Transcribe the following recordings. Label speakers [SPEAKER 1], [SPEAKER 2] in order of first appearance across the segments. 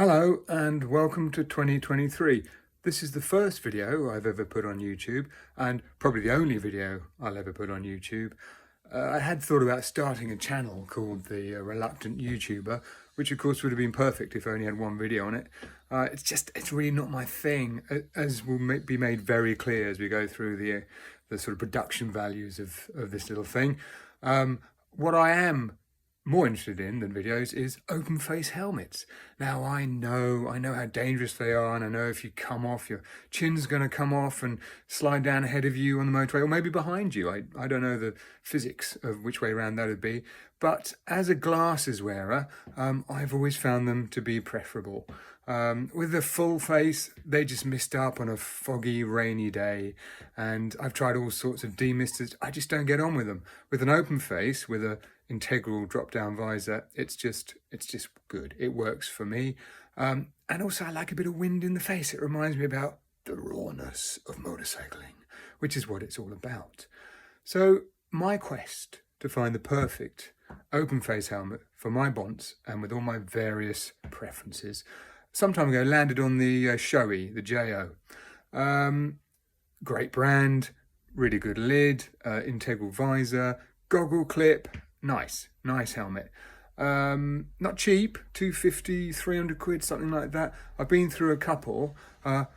[SPEAKER 1] Hello and welcome to 2023. This is the first video I've ever put on YouTube and probably the only video I'll ever put on YouTube. I had thought about starting a channel called the Reluctant YouTuber, which of course would have been perfect if I only had one video on it. It's really not my thing, as will be made very clear as we go through the sort of production values of this little thing. What I am more interested in than videos is open face helmets. Now I know how dangerous they are, and I know if you come off, your chin's going to come off and slide down ahead of you on the motorway, or maybe behind you. I don't know the physics of which way around that would be, but as a glasses wearer, I've always found them to be preferable. With the full face, they just mist up on a foggy, rainy day, and I've tried all sorts of demisters. I just don't get on with them. With an open face, with a integral drop-down visor, it's just good. It works for me, and also I like a bit of wind in the face. It reminds me about the rawness of motorcycling, which is what it's all about. So my quest to find the perfect open face helmet for my bonds and with all my various preferences some time ago landed on the Shoei, the JO. Great brand, really good lid, integral visor, goggle clip. Nice helmet. Not cheap, 250, 300 quid, something like that. I've been through a couple.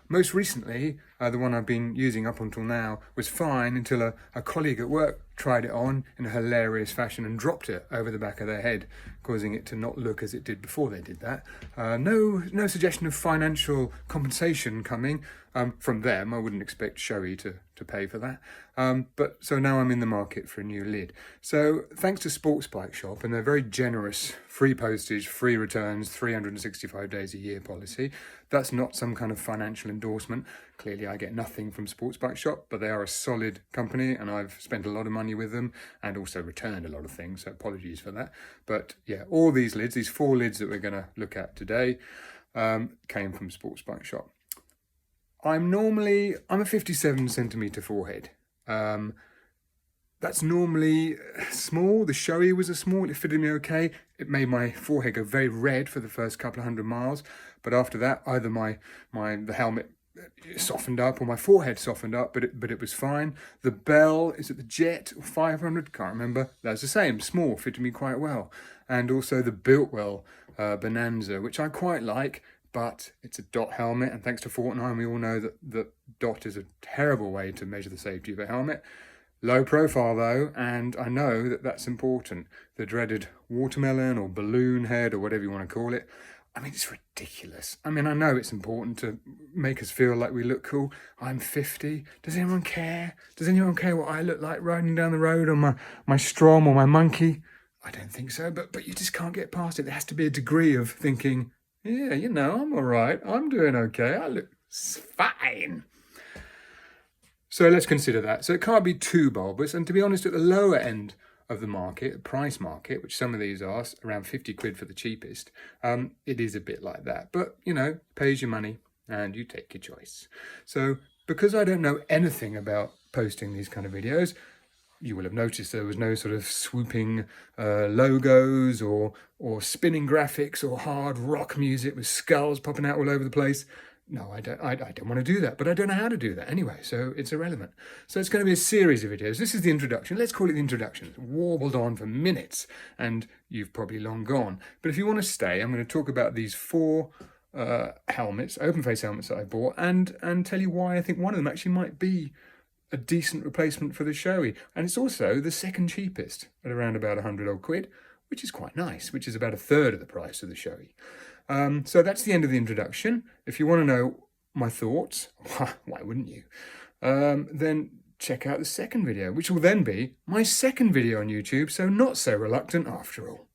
[SPEAKER 1] Most recently, the one I've been using up until now was fine until a colleague at work tried it on in a hilarious fashion and dropped it over the back of their head, causing it to not look as it did before they did that. No suggestion of financial compensation coming from them. I wouldn't expect Shoei to pay for that. But so now I'm in the market for a new lid. So thanks to Sports Bike Shop and their very generous free postage, free returns, 365 days a year policy. That's not some kind of financial endorsement. Clearly I get nothing from Sports Bike Shop, but they are a solid company and I've spent a lot of money with them and also returned a lot of things, so apologies for that. But yeah, all these lids, these 4 lids that we're going to look at today, came from Sports Bike Shop. I'm a 57 centimeter forehead. That's normally small. The Shoei was a small, it fitted me okay. It made my forehead go very red for the first couple of 100 miles. But after that, either the helmet softened up or my forehead softened up, but it was fine. The Bell, is it the Jet or 500? Can't remember. That's the same, small, fitted me quite well. And also the Biltwell Bonanza, which I quite like, but it's a dot helmet, and thanks to Fortnite, we all know that dot is a terrible way to measure the safety of a helmet. Low profile though, and I know that that's important. The dreaded watermelon or balloon head or whatever you want to call it. I mean, it's ridiculous. I mean, I know it's important to make us feel like we look cool. I'm 50. Does anyone care? Does anyone care what I look like riding down the road on my Strom or my Monkey? I don't think so, but you just can't get past it. There has to be a degree of thinking, yeah, you know, I'm all right. I'm doing okay. I look fine. So let's consider that. So it can't be too bulbous. And to be honest, at the lower end of the market, the price market, which some of these are around 50 quid for the cheapest, it is a bit like that. But, you know, pays your money and you take your choice. So because I don't know anything about posting these kind of videos, you will have noticed there was no sort of swooping logos or spinning graphics or hard rock music with skulls popping out all over the place. No, I don't want to do that, but I don't know how to do that anyway, so it's irrelevant. So it's going to be a series of videos. This is the introduction. Let's call it the introduction. It's warbled on for minutes, and you've probably long gone. But if you want to stay, I'm going to talk about these 4 helmets, open face helmets that I bought, and tell you why I think one of them actually might be a decent replacement for the Shoei. And it's also the second cheapest at around about 100 odd quid, which is quite nice, which is about 1/3 of the price of the Shoei. So that's the end of the introduction. If you want to know my thoughts, why wouldn't you? Then check out the second video, which will then be my second video on YouTube, so not so reluctant after all.